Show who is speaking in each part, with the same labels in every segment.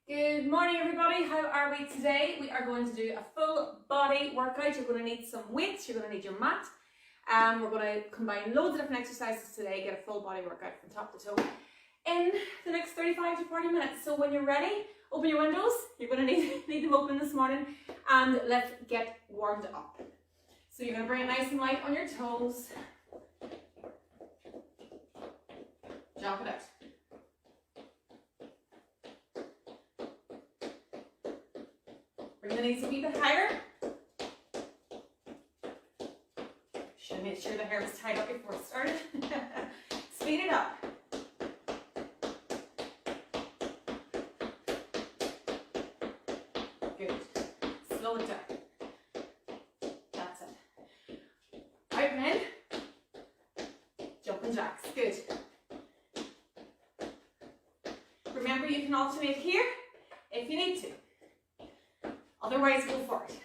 Speaker 1: Good morning everybody, how are we today? We are going to do a full body workout. You're going to need some weights, you're going to need your mat. We're going to combine loads of different exercises today, get a full body workout from top to toe in the next 35 to 40 minutes. So when you're ready, open your windows. You're going to need them open this morning, and let's get warmed up. So you're going to bring it nice and light on your toes. Jump it out. Bring the knees a wee bit higher. Should have made sure the hair was tied up before it started. Speed it up. Good. Slow it down. That's it. Out and in. Jumping jacks. Good. Remember, you can alternate here if you need to. Otherwise, go for it.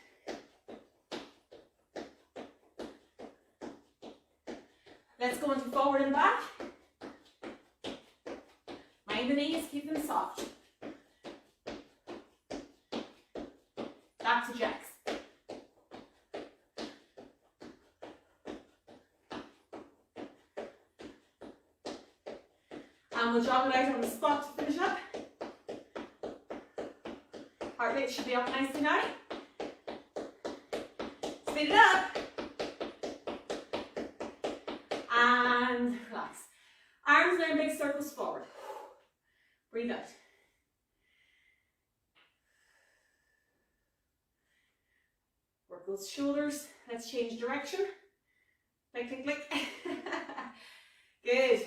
Speaker 1: Let's go into forward and back. Mind the knees, keep them soft. Back to jacks. And we'll jog it out on the spot to finish up. Heart rate should be up nicely now. Speed it up. And relax. Arms now in big circles forward. Breathe out. Work those shoulders. Let's change direction. Click, click, click. Good.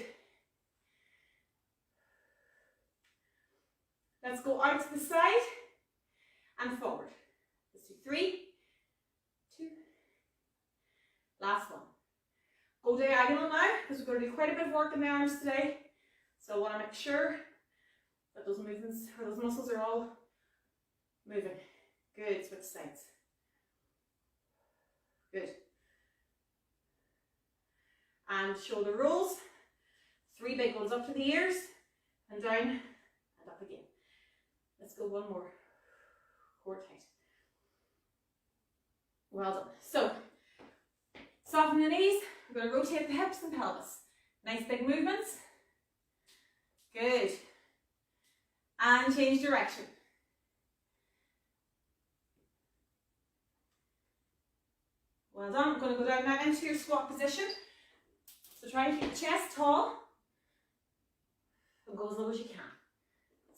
Speaker 1: Let's go out to the side and forward. Let's do 3, 2, last one. Go diagonal now, because we're going to do quite a bit of work in the arms today. So I want to make sure that those movements, or those muscles are all moving. Good, switch sides. Good. And shoulder rolls. 3 big ones up to the ears, and down, and up again. Let's go one more. Core tight. Well done. So, soften the knees. We're going to rotate the hips and pelvis. Nice big movements. Good. And change direction. Well done. We're going to go down now into your squat position. So try and keep the chest tall. And go as low as you can.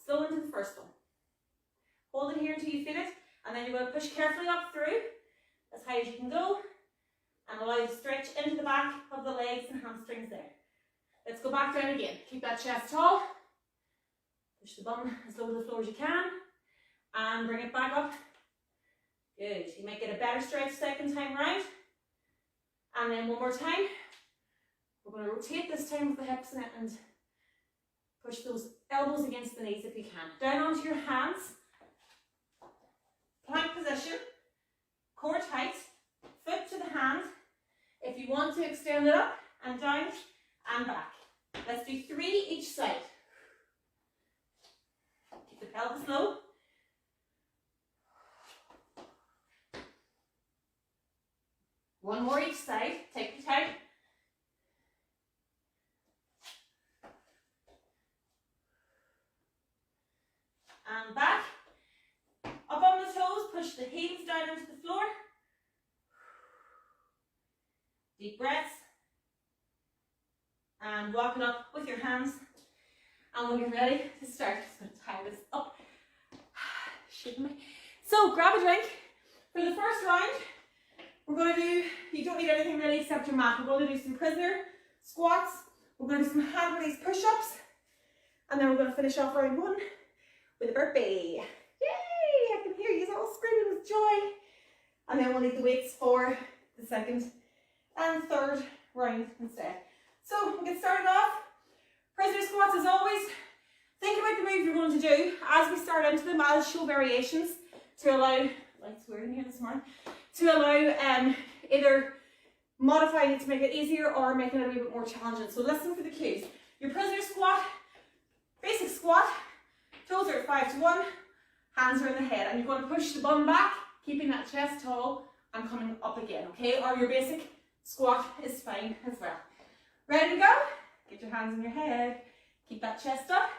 Speaker 1: Still into the first one. Hold it here until you feel it, and then you're going to push carefully up through as high as you can go, and allow you to stretch into the back of the legs and hamstrings there. Let's go back down again. Keep that chest tall. Push the bum as low to the floor as you can, and bring it back up. Good. You might get a better stretch second time round. And then one more time. We're going to rotate this time with the hips and push those elbows against the knees if you can. Down onto your hands. Plank position, core tight, foot to the hand. If you want to extend it up and down and back. Let's do 3 each side. Keep the pelvis low. One more each side. Take your time. And back. Up on the toes, push the heels down into the floor. Deep breaths. And walk it up with your hands. And we'll get ready to start. I'm just going to tie this up. Shouldn't I? So grab a drink. For the first round, we're going to do, you don't need anything really except your mat. We're going to do some prisoner squats. We're going to do some hand release push-ups. And then we're going to finish off round 1 with a burpee. Yay! I can hear you all screaming with joy. And then we'll need the weights for the second and third round instead. So we'll get started off. Prisoner squats as always. Think about the move you're going to do as we start into them. I'll show variations to allow, lights weird in here this morning, to allow either modifying it to make it easier or making it a little bit more challenging. So listen for the cues. Your prisoner squat, basic squat, toes are at 5 to 1, Hands are in the head, and you're going to push the bum back, keeping that chest tall and coming up again, okay? Or your basic squat is fine as well. Ready to go? Get your hands in your head. Keep that chest up.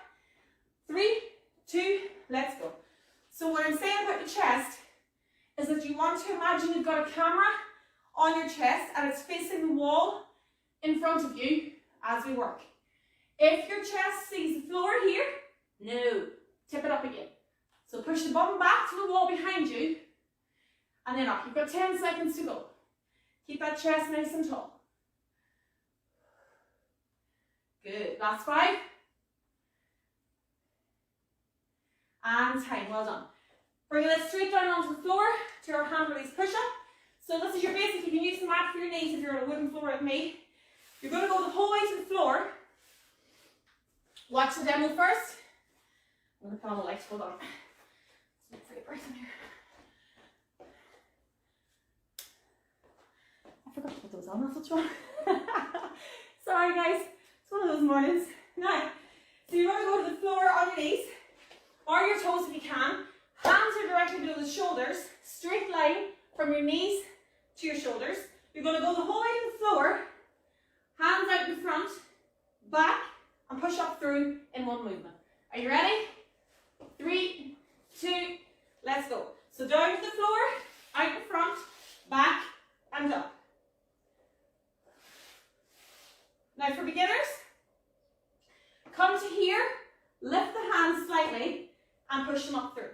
Speaker 1: 3, 2, let's go. So what I'm saying about the chest is that you want to imagine you've got a camera on your chest and it's facing the wall in front of you as we work. If your chest sees the floor here, no, tip it up again. So push the bum back to the wall behind you and then up. You've got 10 seconds to go. Keep that chest nice and tall. Good, last 5. And time, well done. Bring it straight down onto the floor to your hand release push-up. So this is your basic, you can use the mat for your knees if you're on a wooden floor like me. You're going to go the whole way to the floor. Watch the demo first. I'm going to put on the lights, hold on. Let's take a breath in here. I forgot to put those on, that's what's wrong. Sorry guys, it's one of those mornings. Now, so you're going to go to the floor on your knees, or your toes if you can. Hands are directly below the shoulders, straight line from your knees to your shoulders. You're going to go the whole way to the floor, hands out in front, back, and push up through in one movement. Are you ready? 3, 2, let's go. So down to the floor, out in front, back, and up. Now for beginners, come to here, lift the hands slightly, and push them up through.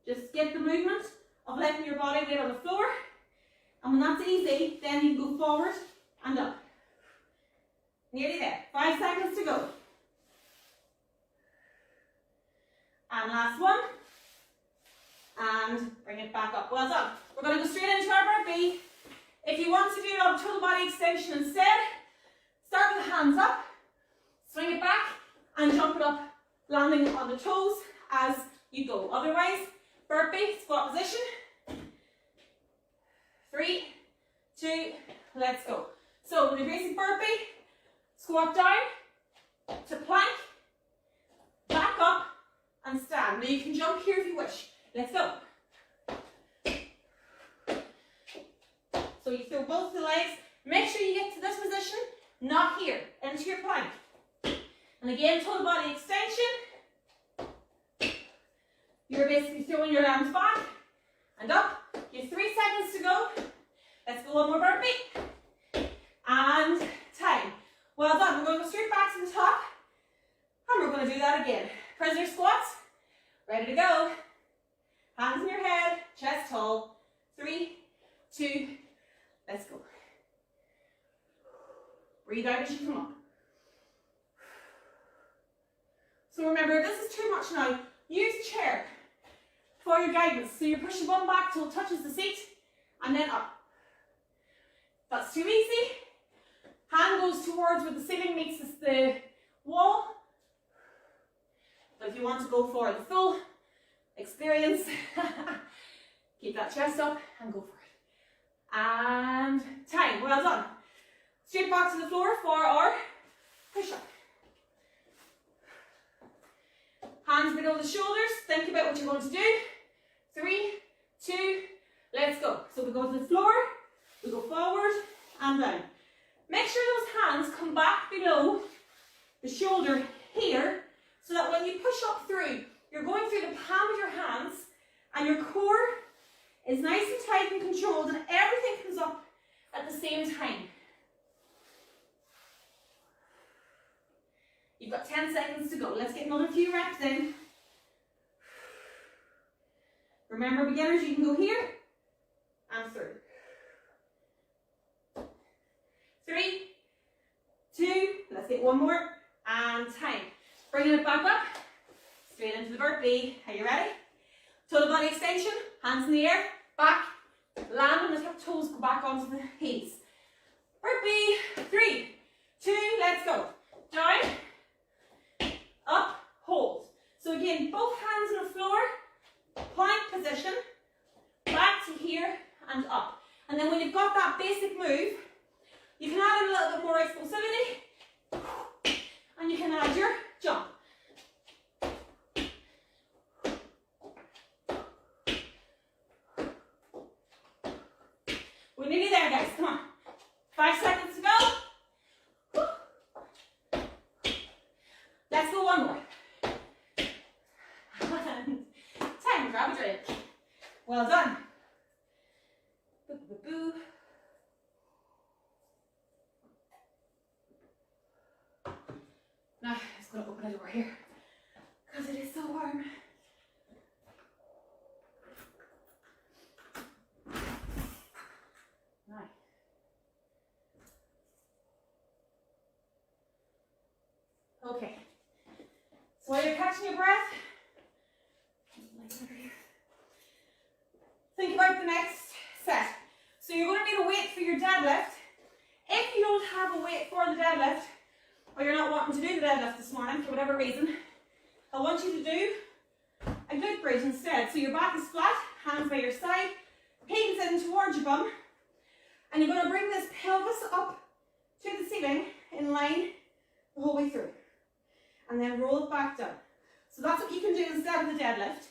Speaker 1: Just get the movement of letting your body weight on the floor, and when that's easy, then you go forward and up. Nearly there. 5 seconds to go. And last one. And bring it back up. Well done. We're going to go straight into our burpee. If you want to do a total body extension instead, start with the hands up, swing it back, and jump it up, landing on the toes as you go. Otherwise, burpee, squat position. 3, 2, let's go. So with the basic burpee, squat down to plank, back up, and stand. Now you can jump here if you wish. Let's go. So you throw both the legs. Make sure you get to this position, not here, into your plank. And again, total body extension. You're basically throwing your arms back and up. You have 3 seconds to go. Let's go one more burpee. And time. Well done. We're going to go straight back to the top. And we're going to do that again. Prisoner squats. Ready to go. Hands in your head. Chest tall. 3, 2, let's go. Breathe out as you come up. So remember, if this is too much now, use chair for your guidance. So you push the bum back till it touches the seat and then up. If that's too easy, hand goes towards where the ceiling meets the wall. But if you want to go for the full experience, keep that chest up and go for it. And time, well done. Straight back to the floor for our push-up. Hands below the shoulders, think about what you're going to do. 3, 2, let's go. So we go to the floor, we go forward and down. Make sure those hands come back below the shoulder here, so that when you push up through, you're going through the palm of your hands and your core is nice and tight and controlled and everything comes up at the same time. You've got 10 seconds to go. Let's get another few reps in. Remember, beginners, you can go here and through. 3, 2, let's get one more, and time. Bringing it back up, straight into the burpee. Are you ready? Total body extension, hands in the air, back, land on the top toes, go back onto the heels. Burpee, 3, 2, let's go. Down, up, hold. So again, both hands on the floor, plank position, back to here and up. And then when you've got that basic move, you can add a little bit more explosivity, and you can add your jump. Let's go one more. And 10, grab a drink. Well done. Boo, boo, boo. Now, I'm just going to open a door here because it is so warm. Now. Okay. So while you're catching your breath, think about the next set. So you're going to need a weight for your deadlift. If you don't have a weight for the deadlift, or you're not wanting to do the deadlift this morning for whatever reason, I want you to do a glute bridge instead. So your back is flat, hands by your side, pinkies in towards your bum, and you're going to bring this pelvis up to the ceiling in line the whole way through, and then roll it back down. So that's what you can do instead of the deadlift.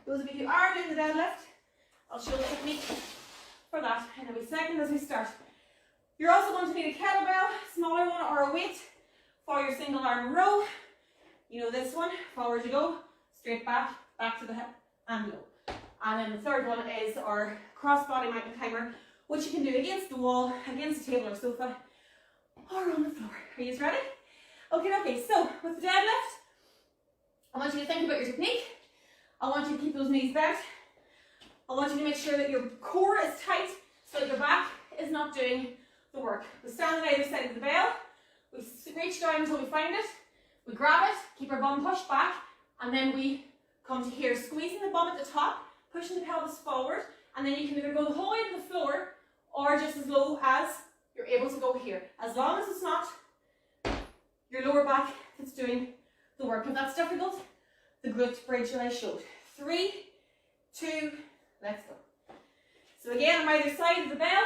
Speaker 1: Those of you who are doing the deadlift, I'll show the technique for that in a wee second as we start. You're also going to need a kettlebell, smaller one, or a weight for your single arm row. You know this one, forward you go, straight back, back to the hip, and low. And then the third one is our cross-body mountain climber, which you can do against the wall, against a table or sofa, or on the floor. Are you ready? Okay, so with the deadlift, I want you to think about your technique. I want you to keep those knees bent. I want you to make sure that your core is tight so that your back is not doing the work. We stand on either side of the bell. We reach down until we find it. We grab it, keep our bum pushed back, and then we come to here, squeezing the bum at the top, pushing the pelvis forward, and then you can either go the whole way to the floor or just as low as you're able to go here. As long as it's not your lower back that's doing the work. If that's difficult, the glute bridge that I showed. 3, 2, let's go. So again, on either side of the bell,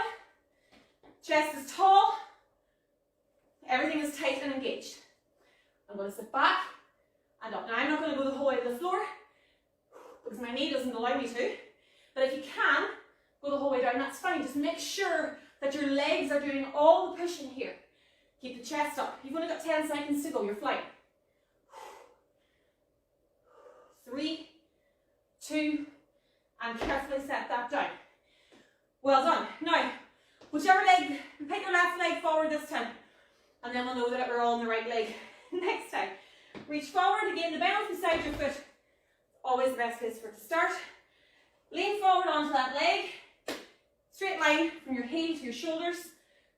Speaker 1: chest is tall, everything is tight and engaged. I'm going to sit back and up. Now I'm not going to go the whole way to the floor because my knee doesn't allow me to, but if you can go the whole way down, that's fine. Just make sure that your legs are doing all the pushing here. Keep the chest up. You've only got 10 seconds to go, you're flying. 3, 2, and carefully set that down. Well done. Now, whichever leg, pick your left leg forward this time, and then we'll know that we're all on the right leg next time. Reach forward, again, the bend beside your foot, always the best place for it to start. Lean forward onto that leg, straight line from your heel to your shoulders,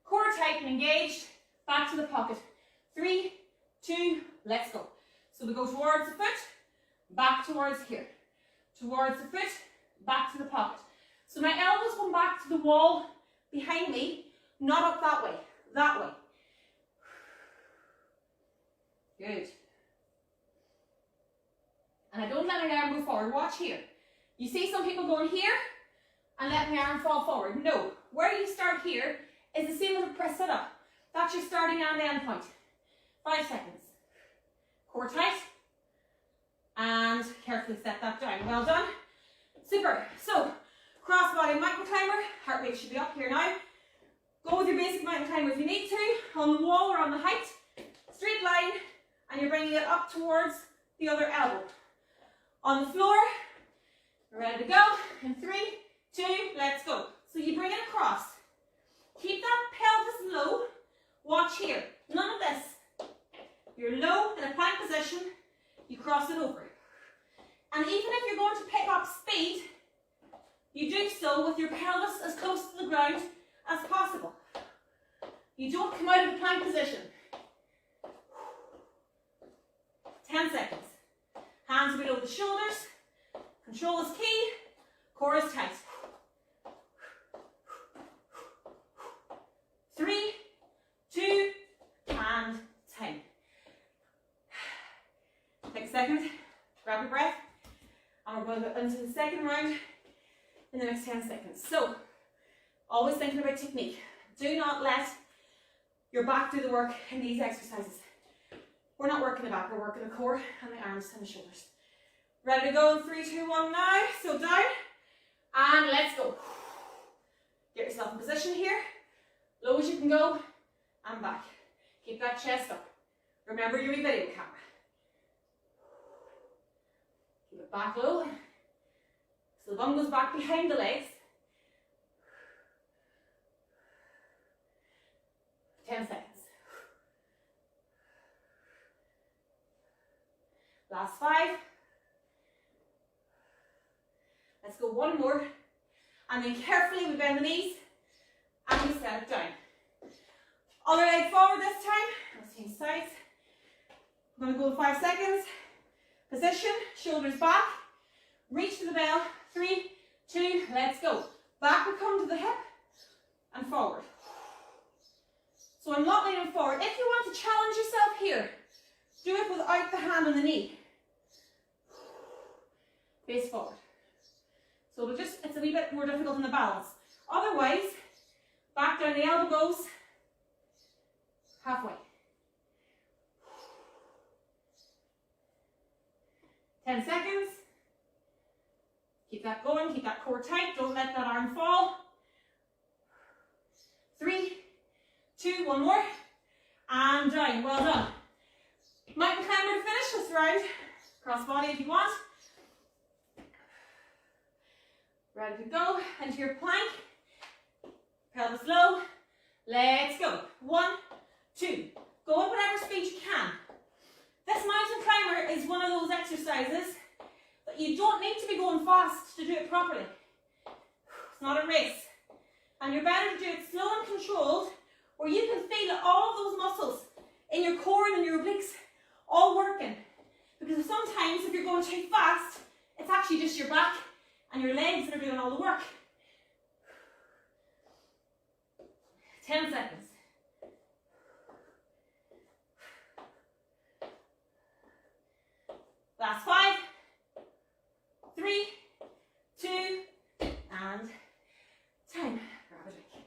Speaker 1: core tight and engaged, back to the pocket. 3, 2, let's go. So we go towards the foot, back towards here, towards the foot, back to the pocket. So my elbows come back to the wall behind me, not up that way, that way. Good. And I don't let my arm go forward. Watch here. You see some people going here and letting the arm fall forward. No. Where you start here is the same as a press sit up. That's your starting and end point. 5 seconds. Core tight. And carefully set that down. Well done. Super. So, cross-body mountain climber. Heart rate should be up here now. Go with your basic mountain climber if you need to. On the wall or on the height. Straight line. And you're bringing it up towards the other elbow. On the floor. We're ready to go. In 3, 2, let's go. So you bring it across. Keep that pelvis low. Watch here. None of this. You're low in a plank position. You cross it over. And even if you're going to pick up speed, you do so with your pelvis as close to the ground as possible. You don't come out of the plank position. 10 seconds. Hands below the shoulders. Control is key. Core is tight. 3, 2, and 10. Take a second. Grab your breath. And we're going to go into the second round in the next 10 seconds. So, always thinking about technique. Do not let your back do the work in these exercises. We're not working the back, we're working the core and the arms and the shoulders. Ready to go in 3, 2, 1 now. So down and let's go. Get yourself in position here. Low as you can go and back. Keep that chest up. Remember your video camera. Keep it back low. So the bum goes back behind the legs. 10 seconds. Last 5. Let's go one more. And then carefully we bend the knees and we set it down. Other leg forward this time. Let's change sides. I'm going to go 5 seconds. Position, shoulders back. Reach to the bell. 3, 2, let's go. Back we come to the hip and forward. So I'm not leaning forward. If you want to challenge yourself here, do it without the hand on the knee. Face forward. So it's a wee bit more difficult in the balance. Otherwise, back down the elbow goes halfway. 10 seconds. Keep that going, keep that core tight, don't let that arm fall. 3, 2, one more, and down. Well done. Mountain climber to finish this round. Cross body if you want. Ready to go into your plank. Pelvis low. Let's go. 1, 2. Go at whatever speed you can. This mountain climber is one of those exercises that you don't need to be going fast to do it properly. It's not a race. And you're better to do it slow and controlled, where you can feel all of those muscles in your core and in your obliques all working. Because sometimes if you're going too fast, it's actually just your back and your legs that are doing all the work. 10 seconds. Last 5, 3, 2, and time. Grab a drink.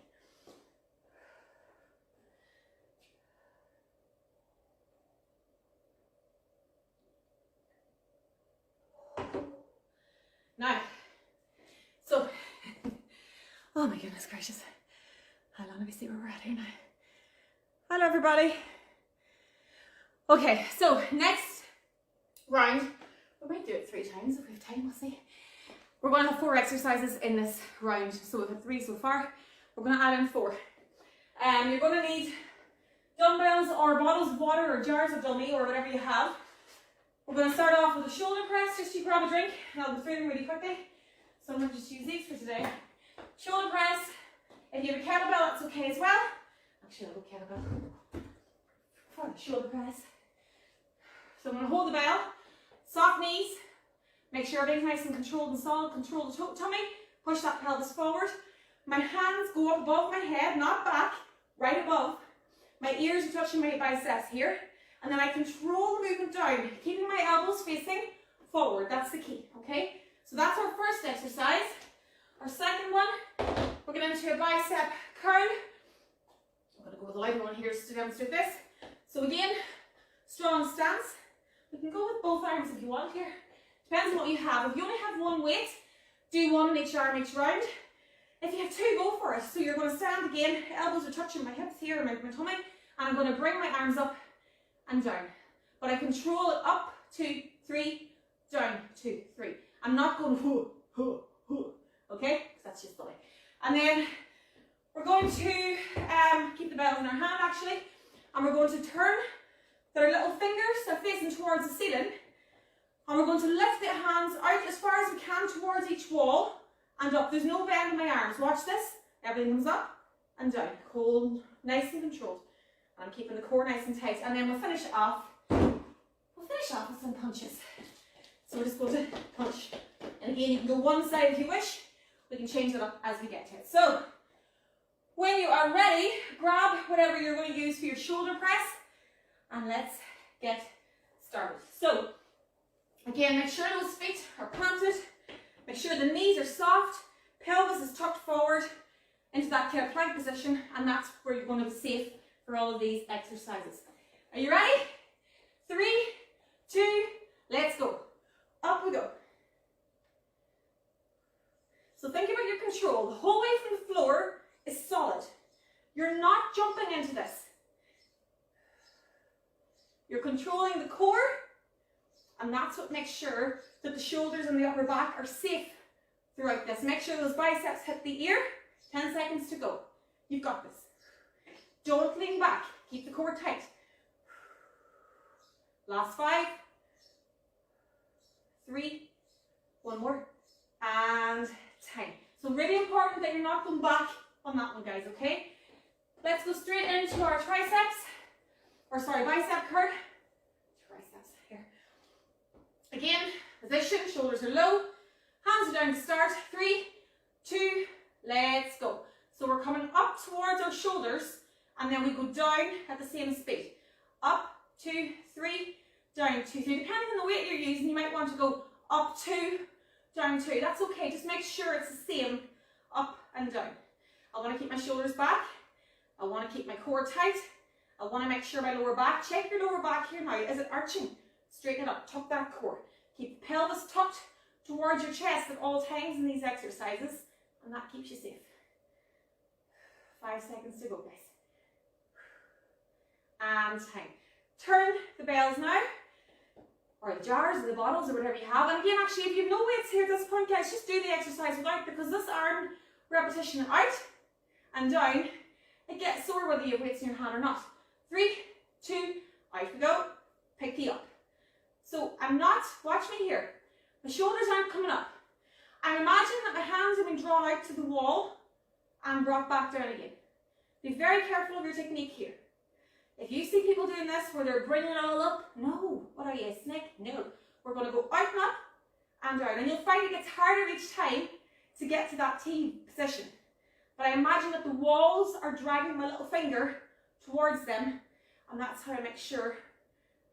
Speaker 1: Now, so, oh my goodness gracious. How long do we see where we're at here now? Hello everybody. Okay, so next round, we might do it 3 times if we have time, we'll see. We're going to have 4 exercises in this round, so we've had 3 so far. We're going to add in 4. You're going to need dumbbells or bottles of water or jars of dummy or whatever you have. We're going to start off with a shoulder press, just you grab a drink, and I'll go through them really quickly. So I'm going to just use these for today. Shoulder press. If you have a kettlebell, that's okay as well. Actually, I'll go kettlebell for the shoulder press. So I'm going to hold the bell, soft knees, make sure everything's nice and controlled and solid, control the tummy, push that pelvis forward. My hands go up above my head, not back, right above. My ears are touching my biceps here. And then I control the movement down, keeping my elbows facing forward. That's the key, okay? So that's our first exercise. Our second one, we're going into a bicep curl. I'm going to go with the lighter one here just to demonstrate this. So again, strong stance. We can go with both arms if you want here. Depends on what you have. If you only have one weight, do one in each arm each round. If you have 2, go for it. So you're going to stand again, elbows are touching my hips here, my tummy, and I'm going to bring my arms up and down. But I control it up, 2, 3, down, 2, 3. I'm not going hoo, hoo, hoo, okay? That's just the way. And then we're going to keep the bells in our hand actually, and we're going to turn their little fingers, they're facing towards the ceiling, and we're going to lift the hands out as far as we can towards each wall and up. There's no bend in my arms. Watch this. Everything comes up and down. Hold, nice and controlled. I'm keeping the core nice and tight, and then we'll finish off. With some punches. So we're just going to punch, and again you can go one side if you wish. We can change it up as we get to it. So when you are ready, grab whatever you're going to use for your shoulder press, and let's get started. So again, make sure those feet are planted. Make sure the knees are soft. Pelvis is tucked forward into that kind of plank position, and that's where you're going to be safe for all of these exercises. Are you ready? 3, 2, let's go. Up we go. So think about your control. The whole way from the floor is solid. You're not jumping into this. You're controlling the core, and that's what makes sure that the shoulders and the upper back are safe throughout this. Make sure those biceps hit the ear. 10 seconds to go. You've got this. Don't lean back. Keep the core tight. Last 5, 3, one more, and 10. So really important that you're not going back on that one, guys, okay? Let's go straight into our triceps, or sorry, bicep curl. Triceps here. Again, position, shoulders are low, hands are down to start. 3, 2, let's go. So we're coming up towards our shoulders, and then we go down at the same speed. Up, 2, 3, down, 2, 3. Depending on the weight you're using, you might want to go up 2, down 2. That's okay, just make sure it's the same up and down. I want to keep my shoulders back. I want to keep my core tight. I want to make sure my lower back, check your lower back here now. Is it arching? Straighten it up, tuck that core. Keep the pelvis tucked towards your chest at all times in these exercises, and that keeps you safe. 5 seconds to go, guys. And time. Turn the bells now, or the jars, or the bottles, or whatever you have. And again, actually, if you have no weights here at this point, guys, just do the exercise without, because this arm repetition out and down, it gets sore whether you have weights in your hand or not. 3, 2, out we go. Pick you up. So I'm not, watch me here, my shoulders aren't coming up. I imagine that my hands have been drawn out to the wall and brought back down again. Be very careful of your technique here. If you see people doing this where they're bringing it all up, no. What are you, a snake? No. We're going to go out and up and down. And you'll find it gets harder each time to get to that T position. But I imagine that the walls are dragging my little finger towards them, and that's how I make sure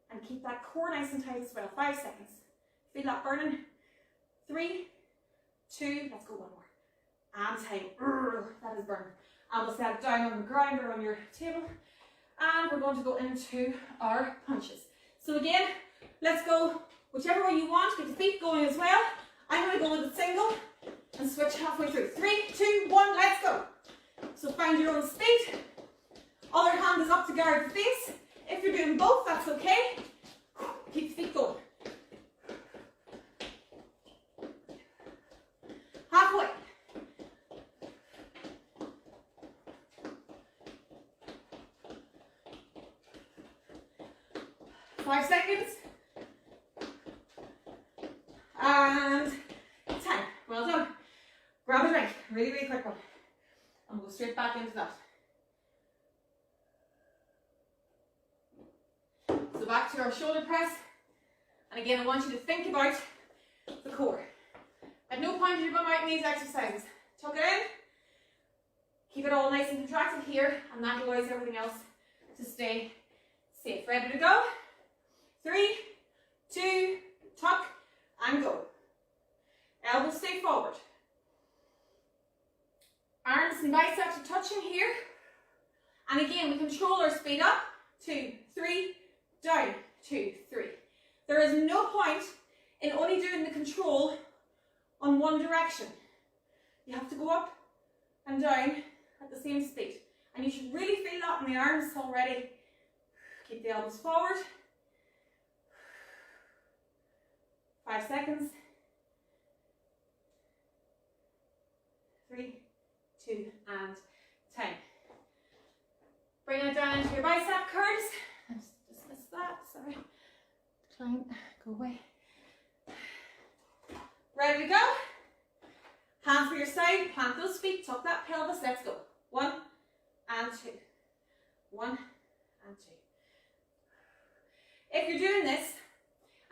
Speaker 1: and keep that core nice and tight as well. 5 seconds. Feel that burning? 3, 2, let's go one more. And time. That is burning. And we'll set it down on the ground or on your table. And we're going to go into our punches. So again, let's go whichever way you want. Get the feet going as well. I'm going to go with a single and switch halfway through. 3, 2, 1, let's go. So find your own speed. Other hand is up to guard the face. If you're doing both, that's okay. Keep the feet going. Halfway. Five seconds. And 10. Well done. Grab a drink. Really, really quick one. And we'll go straight back into that. So back to our shoulder press. And again, I want you to think about the core. At no point are you going out in these exercises. Tuck it in. Keep it all nice and contracted here, and that allows everything else to stay safe. Ready to go? 3, 2, tuck, and go. Elbows stay forward. Arms and biceps are touching here. And again, we control our speed up. 2, 3, down, 2, 3. There is no point in only doing the control on one direction. You have to go up and down at the same speed. And you should really feel that in the arms already. Keep the elbows forward. 5 seconds. 3, 2, and 10. Bring it down into your bicep curls. Just missed that, sorry. Decline, go away. Ready to go? Hand for your side, plant those feet, tuck that pelvis, let's go. 1 and 2. 1 and 2. If you're doing this,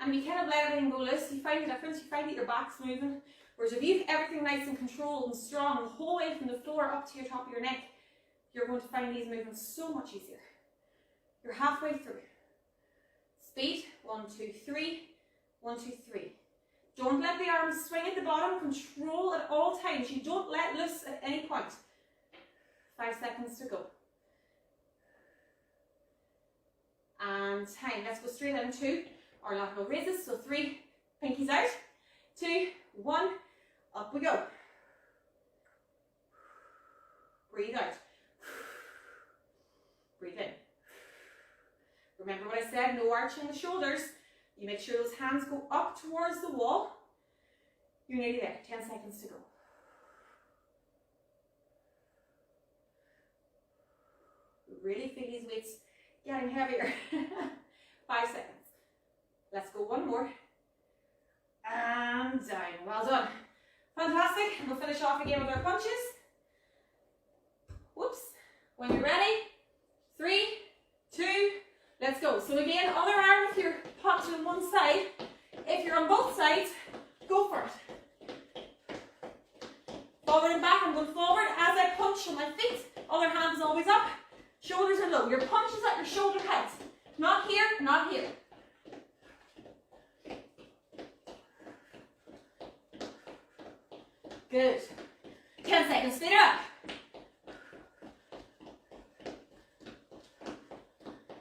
Speaker 1: and you kind of let everything go loose, you find the difference, you find that your back's moving. Whereas if you have everything nice and controlled and strong, the whole way from the floor up to your top of your neck, you're going to find these movements so much easier. You're halfway through. Speed, 1, 2, 3, 1, 2, 3. Don't let the arms swing at the bottom, control at all times. You don't let loose at any point. 5 seconds to go. And time, let's go straight into our lateral raises. So 3, pinkies out, 2, 1, up we go. Breathe out. Breathe in. Remember what I said, no arching the shoulders. You make sure those hands go up towards the wall. You're nearly there, 10 seconds to go. Really feel these weights getting heavier. 5 seconds. Let's go one more. And down. Well done. Fantastic. We'll finish off again with our punches. Whoops. When you're ready, 3, 2, let's go. So again, other arm if you're punching on one side. If you're on both sides, go for it. Forward and back. I'm going forward as I punch on my feet. Other hand is always up. Shoulders are low. Your punch is at your shoulder height. Not here, not here. Good. 10 seconds. Speed it up.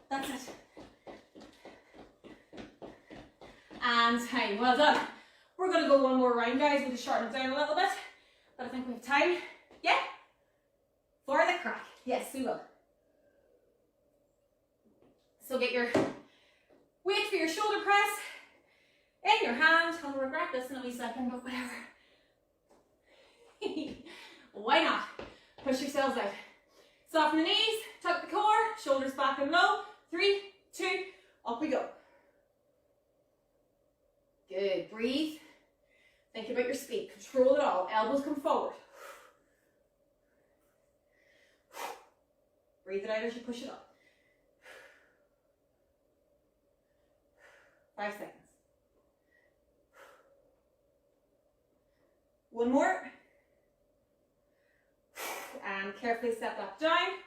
Speaker 1: That's it. And time. Well done. We're going to go one more round, guys. We'll just shorten it down a little bit. But I think we have time. Yeah? For the crack. Yes, we will. So get your weight for your shoulder press in your hand. I'll regret this in a wee second, but whatever. Why not? Push yourselves out. Soften the knees, tuck the core, shoulders back and low. 3, 2, up we go. Good. Breathe. Think about your speed. Control it all. Elbows come forward. Breathe it out as you push it up. 5 seconds. One more. And carefully step that down.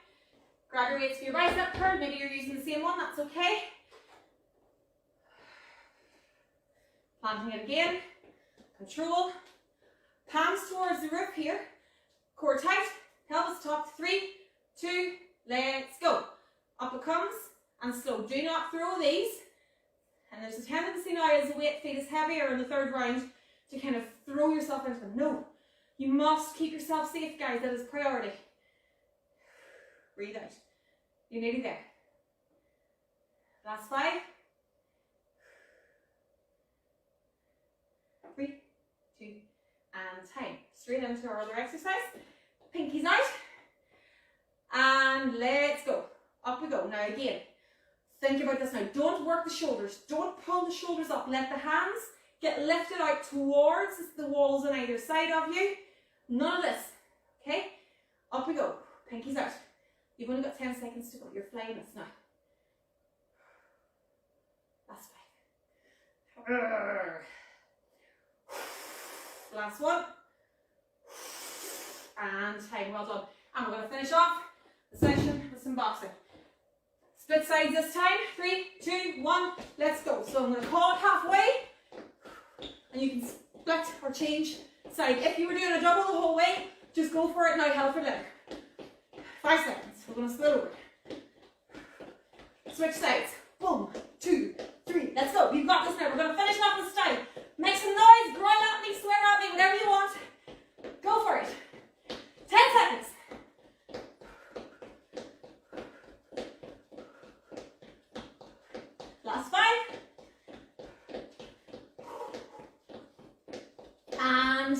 Speaker 1: Grab your weights for your bicep curl. Maybe you're using the same one, that's okay. Planting it again. Control. Palms towards the roof here. Core tight. Pelvis tucked. 3, 2, let's go. Up it comes and slow. Do not throw these. And there's a tendency now as the weight feet is heavier in the third round to kind of throw yourself into them. No. You must keep yourself safe, guys. That is priority. Breathe out. You're nearly there. Last 5. 3, 2, and time. Straight into our other exercise. Pinkies out. And let's go. Up we go. Now again, think about this now. Don't work the shoulders. Don't pull the shoulders up. Let the hands get lifted out towards the walls on either side of you. None of this. Okay? Up we go. Pinkies out. You've only got 10 seconds to go. You're flying this now. Last 5. Last one. And time. Well done. And we're going to finish off the session with some boxing. Split sides this time. 3, 2, 1. Let's go. So I'm going to call it halfway. And you can split or change side. If you were doing a double the whole way, just go for it now. Hell for leather. 5 seconds. We're going to split over. Switch sides. 1, 2, 3. Let's go. You've got this now. We're going to finish off this style. Make some noise. Growl at me. Swear at me. Whatever you want. Go for it. 10 seconds. Last 5. And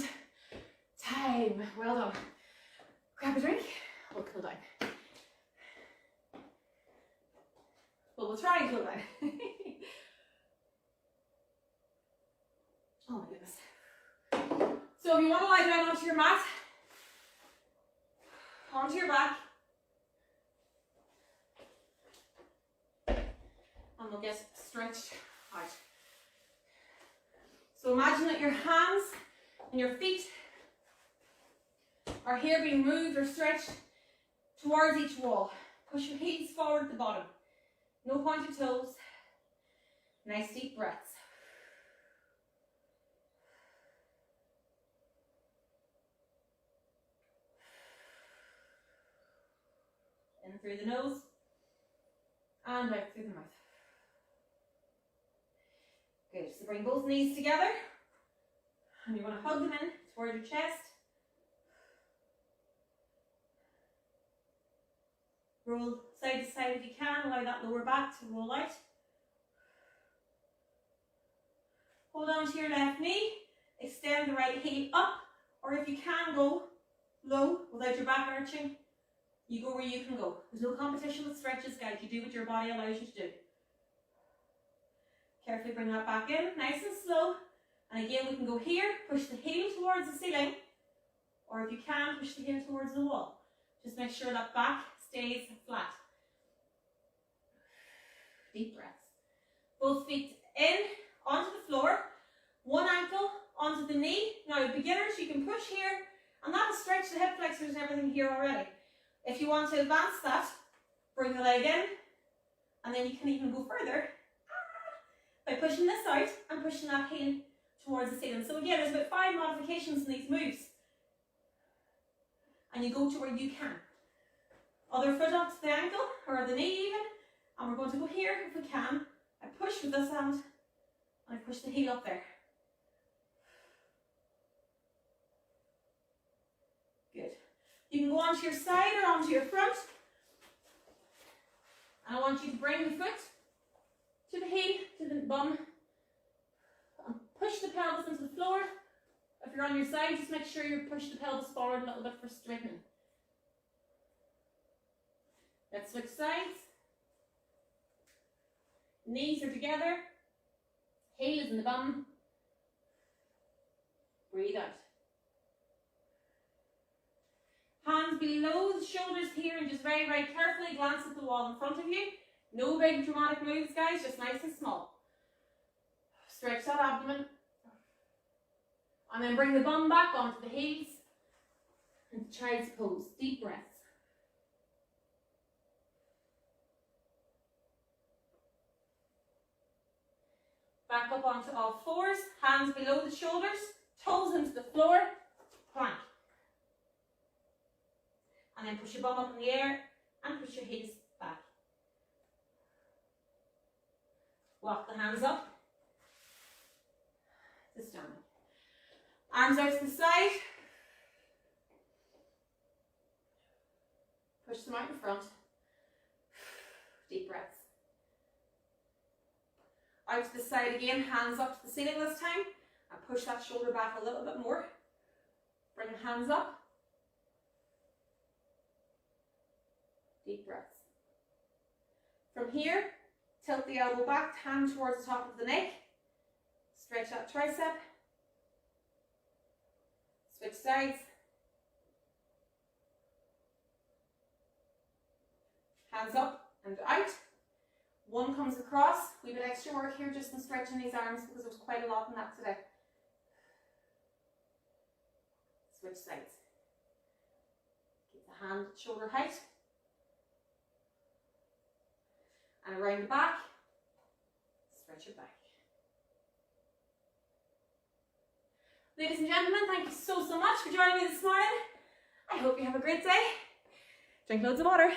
Speaker 1: time. Well done. Grab a drink. We'll cool down. Well, we'll try and cool down. Oh my goodness. So if you want to lie down onto your mat, onto your back, and we'll get stretched out. So imagine that your hands and your feet are here being moved or stretched towards each wall. Push your heels forward at the bottom. No pointed toes. Nice deep breaths. In through the nose and out through the mouth. Good. So bring both knees together and you want to hug them in towards your chest. Roll side to side if you can. Allow that lower back to roll out. Hold on to your left knee. Extend the right heel up. Or if you can go low without your back arching, you go where you can go. There's no competition with stretches, guys. You do what your body allows you to do. Carefully bring that back in, nice and slow. And again, we can go here, push the heel towards the ceiling. Or if you can, push the heel towards the wall. Just make sure that back stays flat. Deep breaths. Both feet in, onto the floor. One ankle onto the knee. Now, beginners, you can push here, and that'll stretch the hip flexors and everything here already. If you want to advance that, bring the leg in, and then you can even go further by pushing this out and pushing that heel towards the ceiling. So again, there's about 5 modifications in these moves. And you go to where you can. Other foot up to the ankle, or the knee even, and we're going to go here if we can. I push with this hand, and I push the heel up there. Good. You can go onto your side or onto your front. And I want you to bring the foot to the heel, to the bum, and push the pelvis into the floor. If you're on your side, just make sure you push the pelvis forward a little bit for straightening. Let's switch sides. Knees are together. Heel is in the bum. Breathe out. Hands below the shoulders here, and just very, very carefully glance at the wall in front of you. No big dramatic moves, guys, just nice and small. Stretch that abdomen. And then bring the bum back onto the heels. And child's pose. Deep breaths. Back up onto all fours. Hands below the shoulders. Toes into the floor. Plank. And then push your bum up in the air and push your heels back. Walk the hands up to standing. Arms out to the side. Push them out in front. Deep breaths. Out to the side again, hands up to the ceiling this time. And push that shoulder back a little bit more. Bring the hands up. Deep breaths. From here, tilt the elbow back, hand towards the top of the neck. Stretch that tricep. Switch sides. Hands up and out. One comes across. We have extra work here just in stretching these arms because there's quite a lot in that today. Switch sides. Keep the hand at shoulder height. And around the back, stretch it back. Ladies and gentlemen, thank you so much for joining me this morning. I hope you have a great day. Drink loads of water.